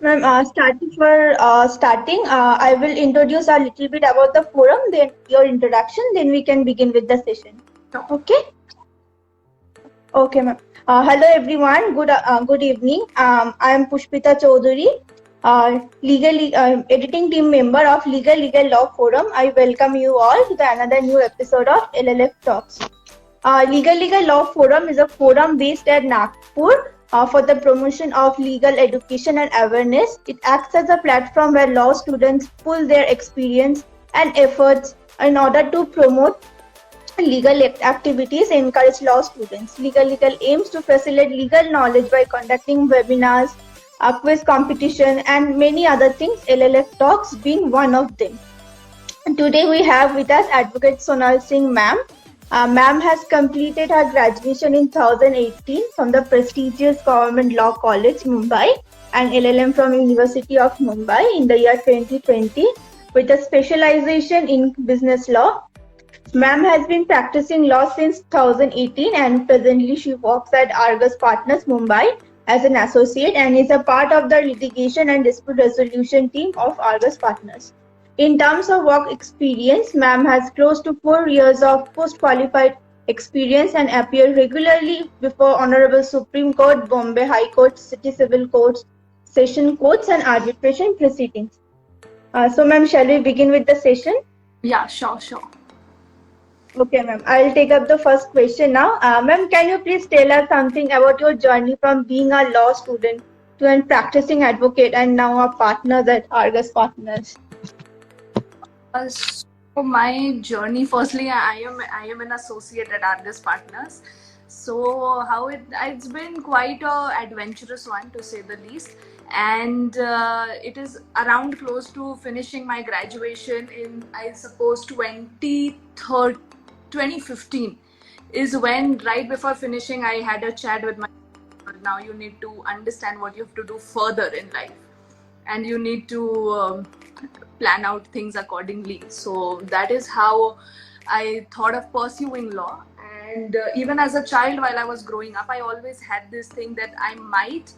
Ma'am, I will introduce a little bit about the forum, then your introduction, then we can begin with the session. Sure. Okay? Okay, ma'am. Hello, everyone. Good evening. I am Pushpita Chaudhary, editing team member of Legal Law Forum. I welcome you all to another new episode of LLF Talks. Legal Law Forum is a forum based at Nagpur for the promotion of legal education and awareness. It acts as a platform where law students pool their experience and efforts in order to promote legal activities and encourage law students. Legal aims to facilitate legal knowledge by conducting webinars, quiz competition, and many other things, LLF Talks being one of them. Today we have with us Advocate Sonal Singh ma'am. Ma'am has completed her graduation in 2018 from the prestigious Government Law College, Mumbai, and LLM from University of Mumbai in the year 2020 with a specialization in business law. Ma'am has been practicing law since 2018 and presently she works at Argus Partners, Mumbai as an associate and is a part of the litigation and dispute resolution team of Argus Partners. In terms of work experience, ma'am has close to 4 years of post-qualified experience and appear regularly before Honorable Supreme Court, Bombay High Court, City Civil Courts, Session Courts and arbitration proceedings. So ma'am, shall we begin with the session? Yeah, sure. Okay, ma'am. I'll take up the first question now. Ma'am, can you please tell us something about your journey from being a law student to a practicing advocate and now a partner at Argus Partners? So my journey, firstly, I am an associate at Argus Partners. So how it's been quite a adventurous one, to say the least, and it is around close to finishing my graduation in, I suppose, 2015 is when, right before finishing, I had a chat with my. Now you need to understand what you have to do further in life, and you need to plan out things accordingly. So that is how I thought of pursuing law. And even as a child, while I was growing up, I always had this thing that I might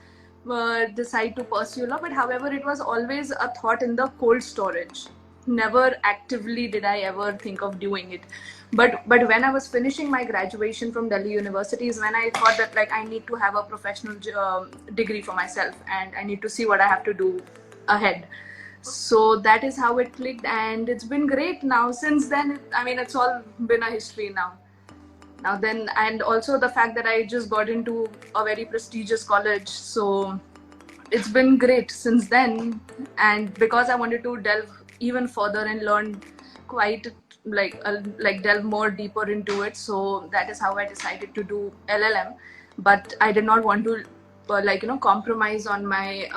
decide to pursue law, but however, it was always a thought in the cold storage. Never actively did I ever think of doing it. But when I was finishing my graduation from Delhi University is when I thought that, like, I need to have a professional degree for myself, and I need to see what I have to do ahead. So that is how it clicked, and it's been great now. Since then, it's all been a history now. Then, and also the fact that I just got into a very prestigious college, so it's been great since then. And because I wanted to delve even further and learn quite like delve more deeper into it, so that is how I decided to do LLM. But I did not want to compromise on my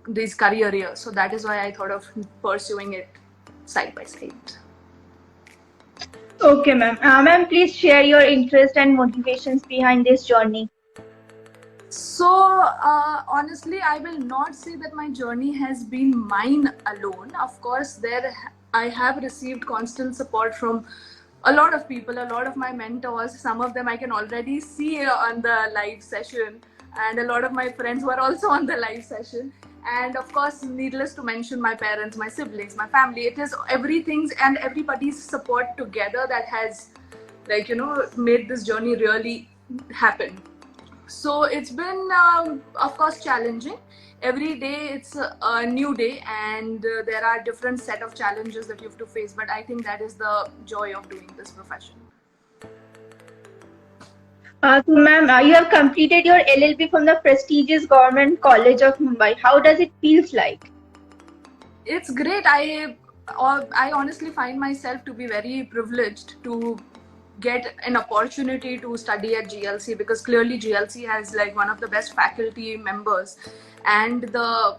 this career year, so that is why I thought of pursuing it side by side. Okay, ma'am. Ma'am, please share your interest and motivations behind this journey. So honestly, I will not say that my journey has been mine alone. Of course, I have received constant support from a lot of people, a lot of my mentors. Some of them I can already see on the live session, and a lot of my friends were also on the live session. And of course, needless to mention, my parents, my siblings, my family. It is everything's and everybody's support together that has made this journey really happen. So it's been of course challenging. Every day it's a new day, and there are different set of challenges that you have to face, but I think that is the joy of doing this profession. So ma'am, you have completed your LLB from the prestigious Government College of Mumbai. How does it feels like? It's great. I honestly find myself to be very privileged to get an opportunity to study at GLC, because clearly GLC has like one of the best faculty members, and the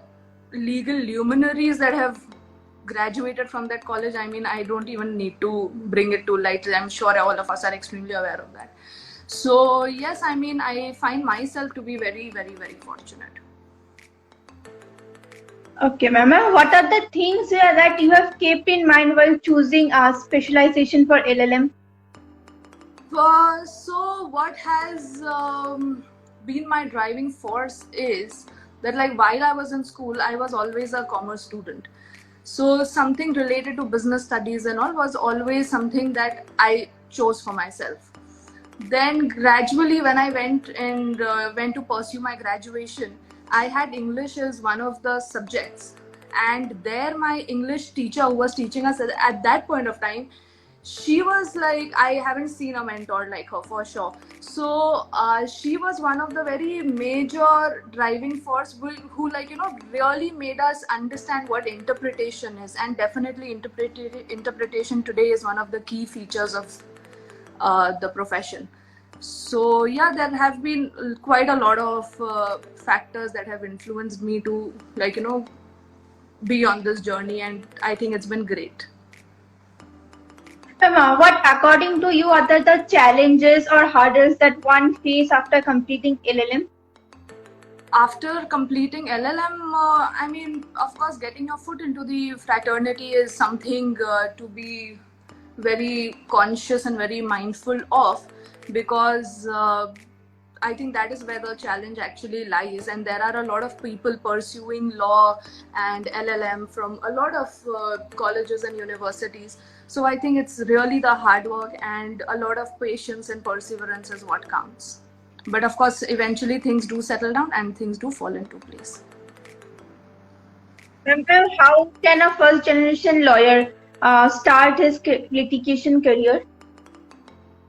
legal luminaries that have graduated from that college. I don't even need to bring it to light. I'm sure all of us are extremely aware of that. So yes, I find myself to be very, very, very fortunate. Okay, ma'am. What are the things that you have kept in mind while choosing a specialization for LLM? So what has been my driving force is that like while I was in school, I was always a commerce student. So something related to business studies and all was always something that I chose for myself. Then gradually, when I went to pursue my graduation, I had English as one of the subjects, and there my English teacher who was teaching us at that point of time, she was like, I haven't seen a mentor like her for sure. So she was one of the very major driving force who like really made us understand what interpretation is, and definitely interpretation today is one of the key features of the profession. So yeah, there have been quite a lot of factors that have influenced me to like be on this journey, and I think it's been great. What, according to you, are the challenges or hurdles that one face after completing LLM? After completing LLM, I mean, of course, getting your foot into the fraternity is something to be very conscious and very mindful of, because I think that is where the challenge actually lies. And there are a lot of people pursuing law and LLM from a lot of colleges and universities. So I think it's really the hard work and a lot of patience and perseverance is what counts. But of course, eventually things do settle down and things do fall into place. How can a first generation lawyer start his litigation career?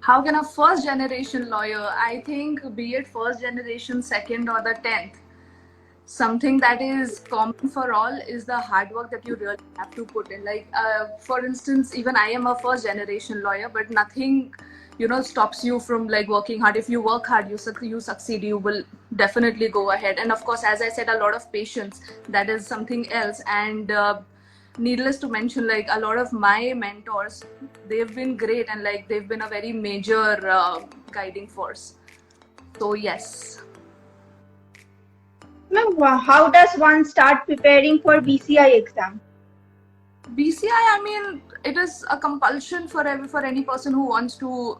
How can a first generation lawyer, I think, be it first generation, second, or the 10th, something that is common for all is the hard work that you really have to put in. Like, for instance, even I am a first generation lawyer, but nothing, stops you from like working hard. If you work hard, you succeed, you will definitely go ahead. And of course, as I said, a lot of patience, that is something else. And needless to mention, like a lot of my mentors, they've been great, and like they've been a very major guiding force. So yes. How does one start preparing for BCI exam? BCI, I mean, it is a compulsion for any person who wants to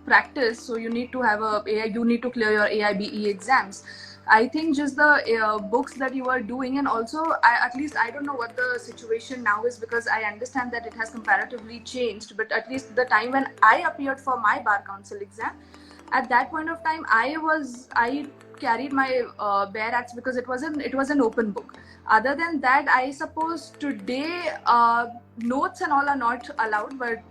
practice. So you need to have you need to clear your AIBE exams. I think just the books that you are doing, and also at least I don't know what the situation now is, because I understand that it has comparatively changed. But at least the time when I appeared for my bar council exam, at that point of time, I carried my bare acts because it was an open book. Other than that, I suppose today notes and all are not allowed, but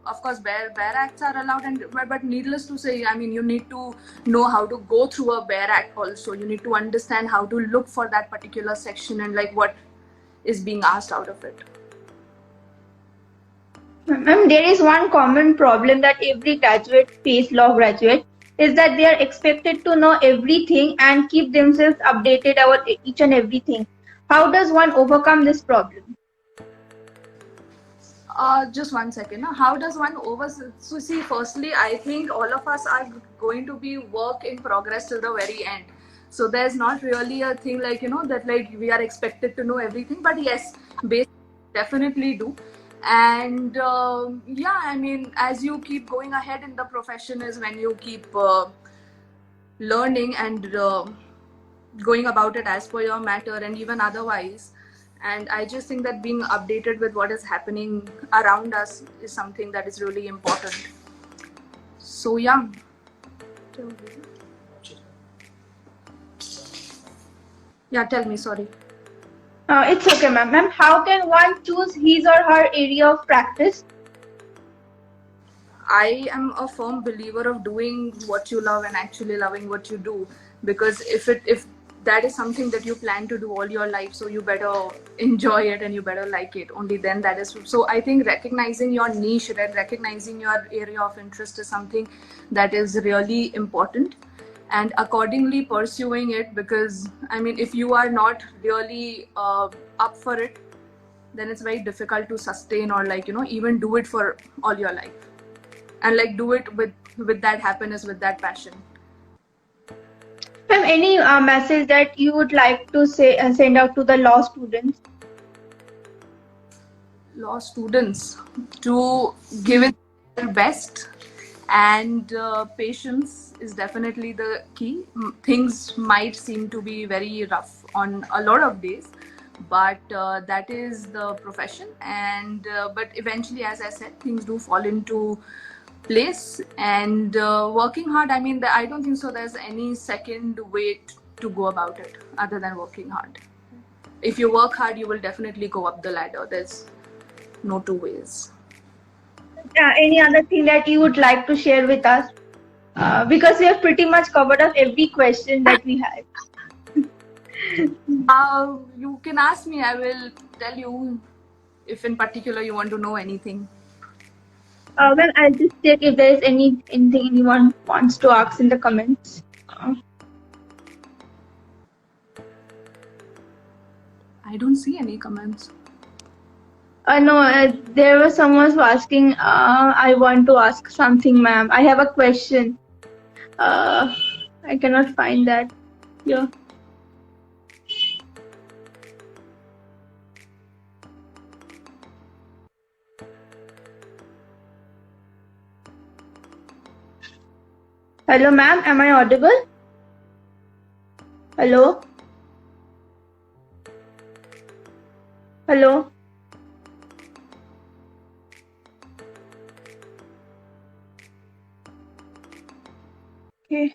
of course bare acts are allowed. And but needless to say, I mean, you need to know how to go through a bare act also. You need to understand how to look for that particular section and like what is being asked out of it. There is one common problem that every graduate face, law graduate, is that they are expected to know everything and keep themselves updated about each and everything. How does one overcome this problem? Just 1 second. How does one So see, firstly, I think all of us are going to be work in progress till the very end. So there's not really a thing like, that like we are expected to know everything. But yes, definitely do. And yeah, I mean, as you keep going ahead in the profession is when you keep learning and going about it as per your matter and even otherwise. And I just think that being updated with what is happening around us is something that is really important. So yeah. Yeah, tell me, sorry. It's okay, ma'am. How can one choose his or her area of practice? I am a firm believer of doing what you love and actually loving what you do, because if that is something that you plan to do all your life, so you better enjoy it and you better like it. Only then that is. So I think recognizing your niche and recognizing your area of interest is something that is really important, and accordingly pursuing it. Because I mean, if you are not really up for it, then it's very difficult to sustain or like even do it for all your life, and like do it with that happiness, with that passion. Ma'am, any message that you would like to say send out to the law students? Law students to give it their best and patience is definitely the key. Things might seem to be very rough on a lot of days, but that is the profession, and but eventually, as I said, things do fall into place. And working hard, I mean, I don't think so there's any second way to go about it other than working hard. If you work hard, you will definitely go up the ladder. There's no two ways. Any other thing that you would like to share with us? Because we have pretty much covered up every question that we had. You can ask me. I will tell you if in particular you want to know anything. Well, I'll just check if there is anything anyone wants to ask in the comments. I don't see any comments. No, there was someone who asking, I want to ask something, ma'am. I have a question. I cannot find that here. Hello, ma'am. Am I audible? Hello? Hello? Okay.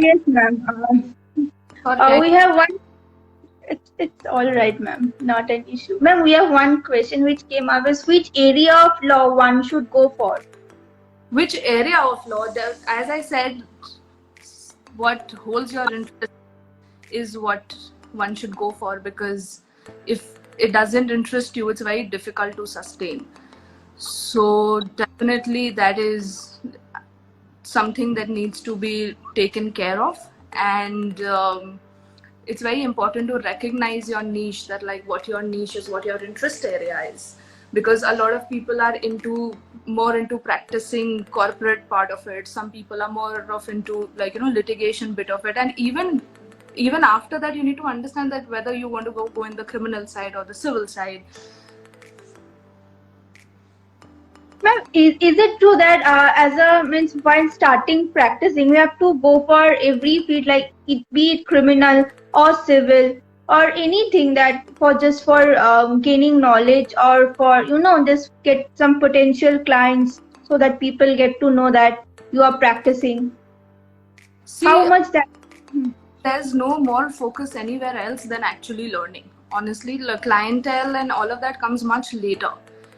Yes, ma'am. We have one. It's all right, ma'am. Not an issue. Ma'am, we have one question which came up is which area of law one should go for? Which area of law? As I said, what holds your interest is what one should go for, because if it doesn't interest you, it's very difficult to sustain. So definitely that is something that needs to be taken care of, and it's very important to recognize your niche, that like what your niche is, what your interest area is, because a lot of people are more into practicing corporate part of it. Some people are more of into litigation bit of it, and even after that you need to understand that whether you want to go in the criminal side or the civil side. Ma'am, is it true that while starting practicing, we have to go for every field, like be it criminal or civil or anything, that for gaining knowledge or for just get some potential clients, so that people get to know that you are practicing? See, how much that there's no more focus anywhere else than actually learning. Honestly, the clientele and all of that comes much later.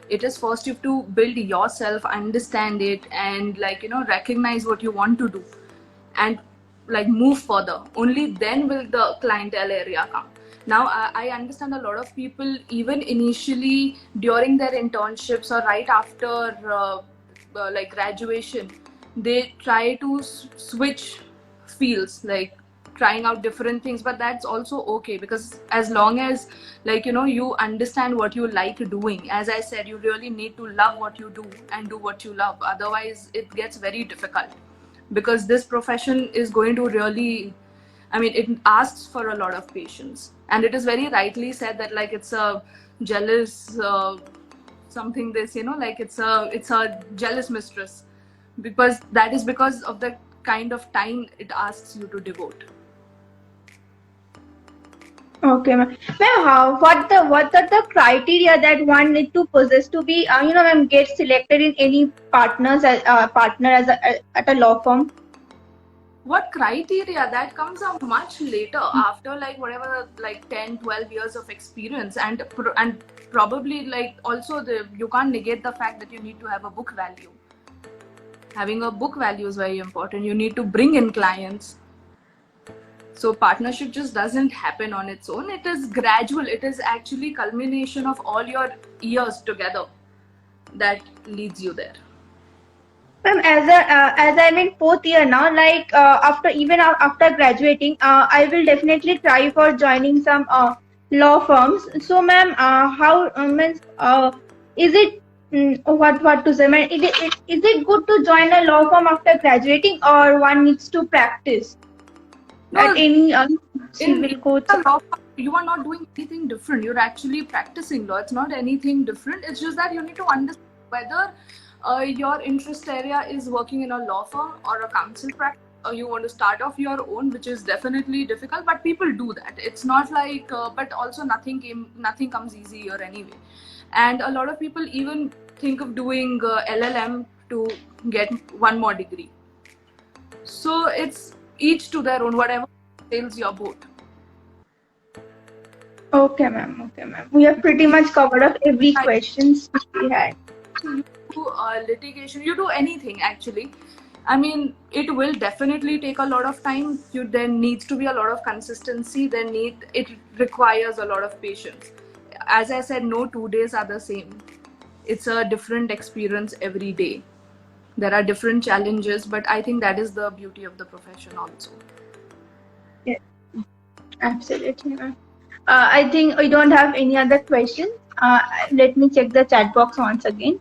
It is first you have to build yourself, understand it, and recognize what you want to do, and move further. Only then will the clientele area come. Now I understand a lot of people, even initially during their internships or right after graduation, they try to switch fields, trying out different things, but that's also okay, because as long as you understand what you like doing, as I said, you really need to love what you do and do what you love. Otherwise it gets very difficult, because this profession is going to really, it asks for a lot of patience, and it is very rightly said that it's a jealous something, this it's a jealous mistress, because that is because of the kind of time it asks you to devote. Okay, ma'am. Ma'am, what are the criteria that one need to possess to be, ma'am, get selected in any partner at a law firm? What criteria? That comes out much later, after 10, 12 years of experience, and probably also you can't negate the fact that you need to have a book value. Having a book value is very important. You need to bring in clients. So partnership just doesn't happen on its own. It is gradual. It is actually culmination of all your years together that leads you there. Ma'am, as I'm in fourth year now, after graduating, I will definitely try for joining some law firms. So, ma'am, how means is it what to say? Ma'am, is it good to join a law firm after graduating, or one needs to practice at No, any in civil courts? a law firm, you are not doing anything different. You're actually practicing law. It's not anything different. It's just that you need to understand whether your interest area is working in a law firm or a counsel practice, or you want to start off your own, which is definitely difficult. But people do that. It's not like, but also nothing comes easy here anyway. And a lot of people even think of doing LLM to get one more degree. So it's each to their own, whatever sails your boat. Okay, ma'am. Okay, ma'am. We have pretty much covered up every questions we had. You do litigation, you do anything actually. I mean, it will definitely take a lot of time. There needs to be a lot of consistency. It requires a lot of patience. As I said, no 2 days are the same. It's a different experience every day. There are different challenges, but I think that is the beauty of the profession also. Yeah, absolutely, ma'am. I think we don't have any other questions. Let me check the chat box once again.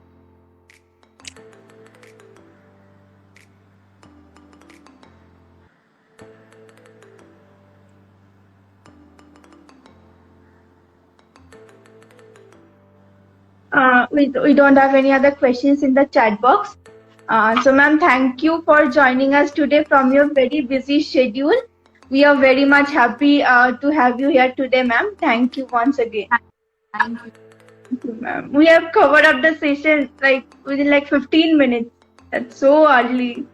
We don't have any other questions in the chat box. So, ma'am, thank you for joining us today from your very busy schedule. We are very much happy to have you here today, ma'am. Thank you once again. Thank you. Thank you, ma'am. We have covered up the session within 15 minutes. That's so early.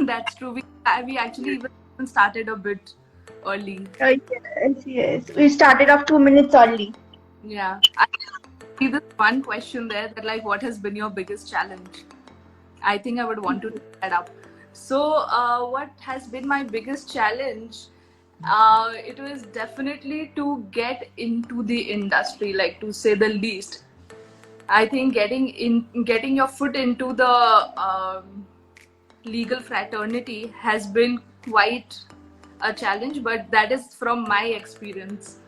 That's true. We actually even started a bit early. Yes. We started off 2 minutes early. Yeah. I see this one question there that what has been your biggest challenge? I think I would want to take that up. So, what has been my biggest challenge? It was definitely to get into the industry, to say the least. I think getting your foot into the legal fraternity has been quite a challenge, but that is from my experience.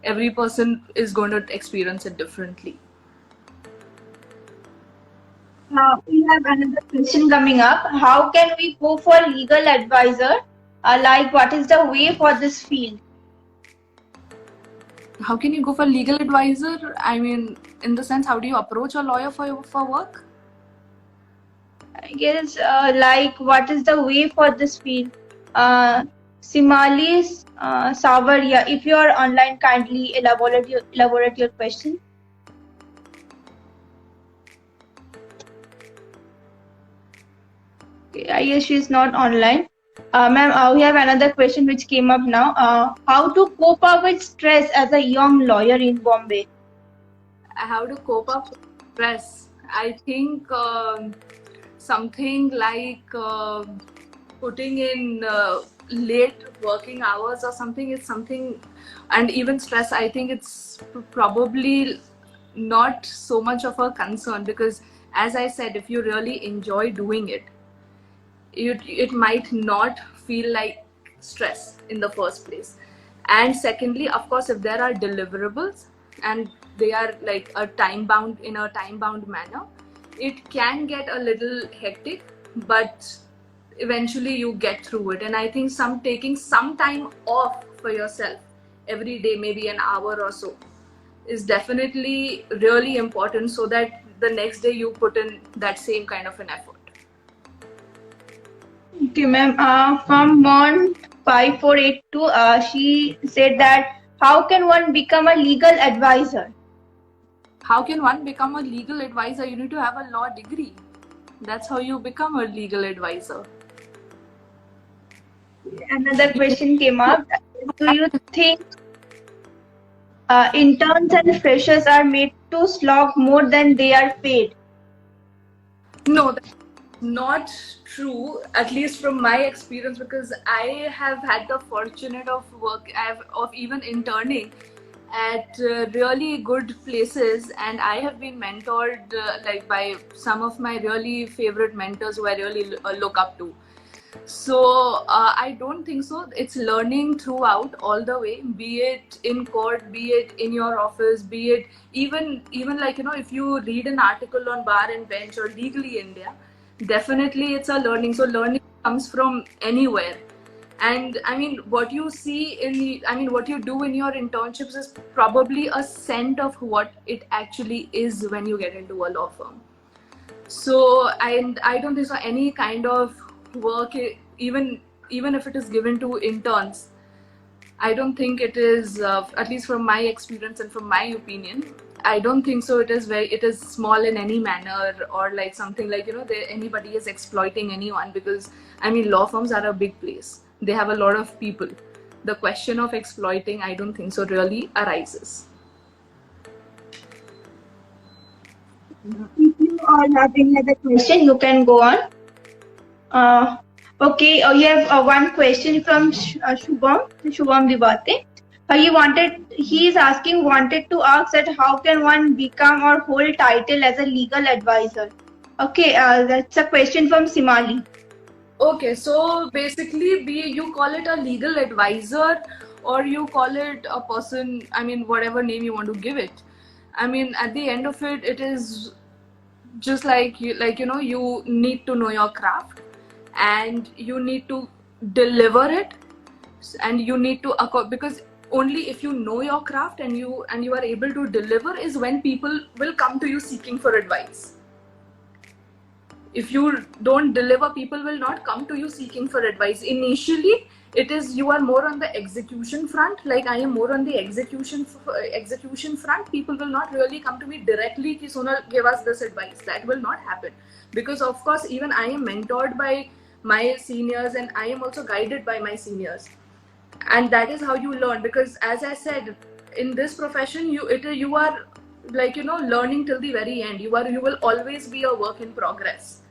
Every person is going to experience it differently. We have another question coming up. How can we go for legal advisor? What is the way for this field? How can you go for legal advisor? I mean, in the sense, how do you approach a lawyer for work? I guess what is the way for this field? Simali Savaria, if you are online, kindly elaborate your question. Okay, I guess she is not online. Ma'am, we have another question which came up now. How to cope up with stress as a young lawyer in Bombay? How to cope up with stress? I think something like putting in late working hours or something is something, and even stress, I think it's probably not so much of a concern, because as I said, if you really enjoy doing it, it might not feel like stress in the first place. And secondly, of course, if there are deliverables and they are a time bound manner, it can get a little hectic, but eventually you get through it. And I think taking some time off for yourself every day, maybe an hour or so, is definitely really important, so that the next day you put in that same kind of an effort. Okay, ma'am. From Mon5482, she said that how can one become a legal advisor? How can one become a legal advisor? You need to have a law degree. That's how you become a legal advisor. Another question came up. Do you think interns and freshers are made to slog more than they are paid? No, that's not true, at least from my experience, because I have had the fortunate of even interning at really good places, and I have been mentored by some of my really favorite mentors who I really look up to. So I don't think so. It's learning throughout all the way, be it in court, be it in your office, be it even like, you know, if you read an article on bar and bench or legally India, definitely it's a learning. So learning comes from anywhere. And I mean, what you see I mean, what you do in your internships is probably a scent of what it actually is when you get into a law firm. So I don't think so any kind of work, even if it is given to interns, I don't think it is, at least from my experience and from my opinion, I don't think so it is small in any manner, or like something like, you know, anybody is exploiting anyone. Because I mean, law firms are a big place, they have a lot of people. The question of exploiting, I don't think so really arises. If you have any other question, you can go on. Okay, you have one question from Shubham Vivate. He is wanted to ask that how can one become or hold title as a legal advisor? Okay, that's a question from Simali. Okay, so basically, you call it a legal advisor, or you call it a person, I mean, whatever name you want to give it. I mean, at the end of it, it is just like you know, you need to know your craft, and you need to deliver it, and you need to because only if you know your craft and you are able to deliver is when people will come to you seeking for advice. If you don't deliver, people will not come to you seeking for advice. Initially, it is you are more on the execution front, like I am more on the execution front. People will not really come to me directly ki Sonal, give us this advice. That will not happen, because of course even I am mentored by my seniors, and I am also guided by my seniors. And that is how you learn, because as I said, in this profession you are, like, you know, learning till the very end. You will always be a work in progress.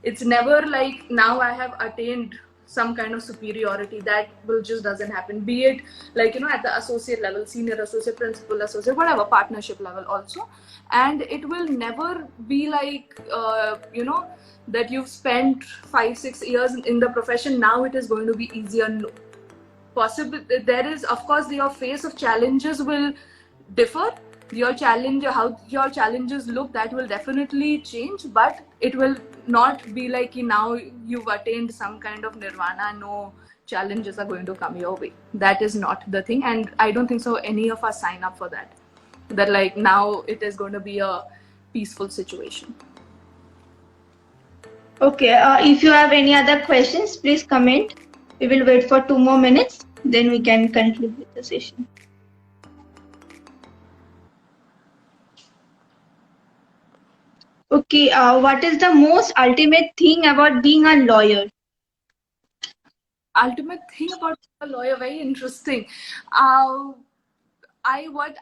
It's never like now I have attained some kind of superiority. That will just doesn't happen, be it like, you know, at the associate level, senior associate, principal associate, whatever, partnership level also. And it will never be like, you know, that you've spent 5-6 years in the profession, now it is going to be easier. No. Possible, there is, of course, your face of challenges will differ. Your challenge, how your challenges look, that will definitely change, but it will not be like now you've attained some kind of nirvana, no challenges are going to come your way. That is not the thing, and I don't think so any of us sign up for that, that like now it is going to be a peaceful situation. Okay, if you have any other questions, please comment. We will wait for 2 more minutes, then we can conclude with the session. Okay, what is the most ultimate thing about being a lawyer? Ultimate thing about a lawyer, very interesting. What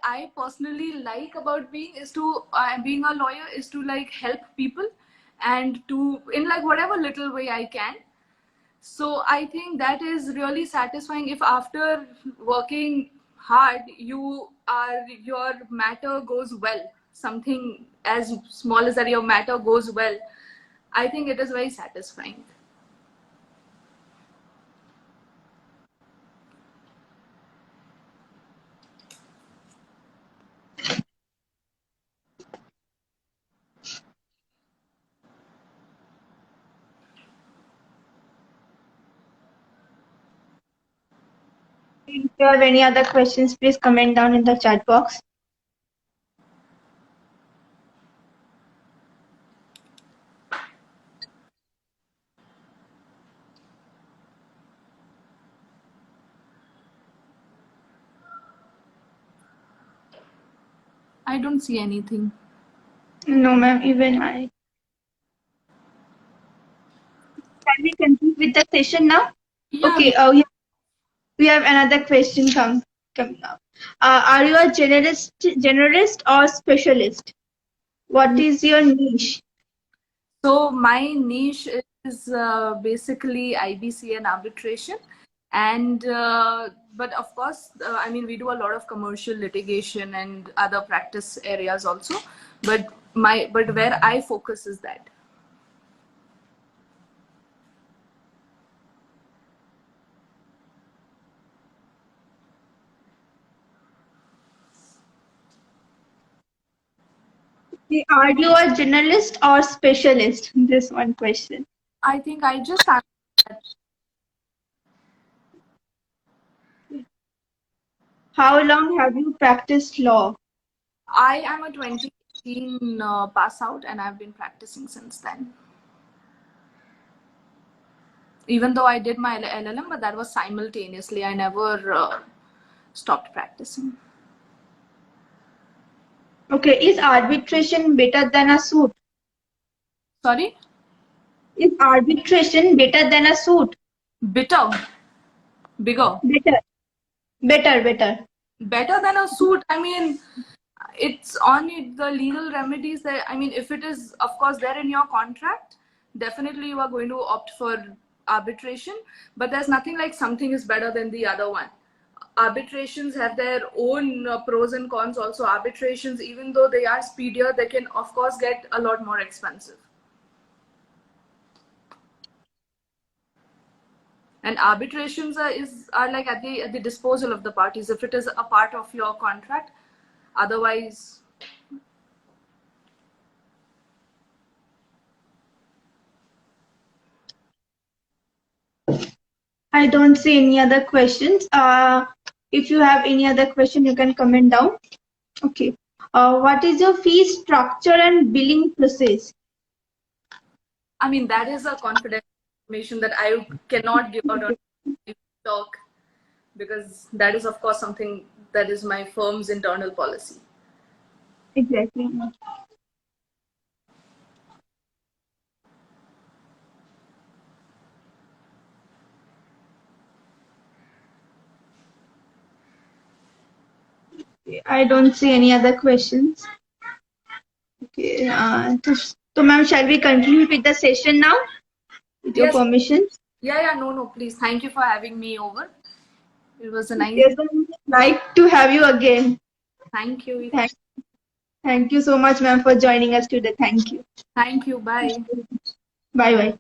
I personally like about being a lawyer is to like help people, and to in like whatever little way I can. So I think that is really satisfying if after working hard your matter goes well. Something as small as that, your matter goes well. I think it is very satisfying. If you have any other questions, please comment down in the chat box. I don't see anything. No, ma'am, even I. Can we continue with the session now? Yeah, Okay, we have another question coming up. Are you a generalist or specialist? What is your niche? So my niche is basically IBC and arbitration, and but of course, I mean, we do a lot of commercial litigation and other practice areas also. But where I focus is that. Are you a generalist or specialist? This one question. I think I just answered that. How long have you practiced law? I am a 2018 pass out, and I've been practicing since then. Even though I did my LLM, but that was simultaneously. I never stopped practicing. Okay, is arbitration better than a suit? Sorry? Is arbitration better than a suit? Bitter. Bigger. Better. Better. Better than a suit. I mean, it's on the legal remedies that, I mean, if it is, of course, there in your contract, definitely you are going to opt for arbitration, but there's nothing like something is better than the other one. Arbitrations have their own pros and cons also. Arbitrations, even though they are speedier, they can of course get a lot more expensive. And arbitrations are like at the disposal of the parties if it is a part of your contract. Otherwise, I don't see any other questions. If you have any other question, you can comment down. Okay. What is your fee structure and billing process? I mean, that is a confidential information that I cannot give out on talk, because that is of course something that is my firm's internal policy. Exactly. I don't see any other questions. Okay. So ma'am, shall we conclude with the session now? With your Yes. permission? Yeah, no, please. Thank you for having me over. It was a nice. Yes, I would like to have you again. Thank you. Thank you so much, ma'am, for joining us today. Thank you. Thank you. Bye. Bye bye.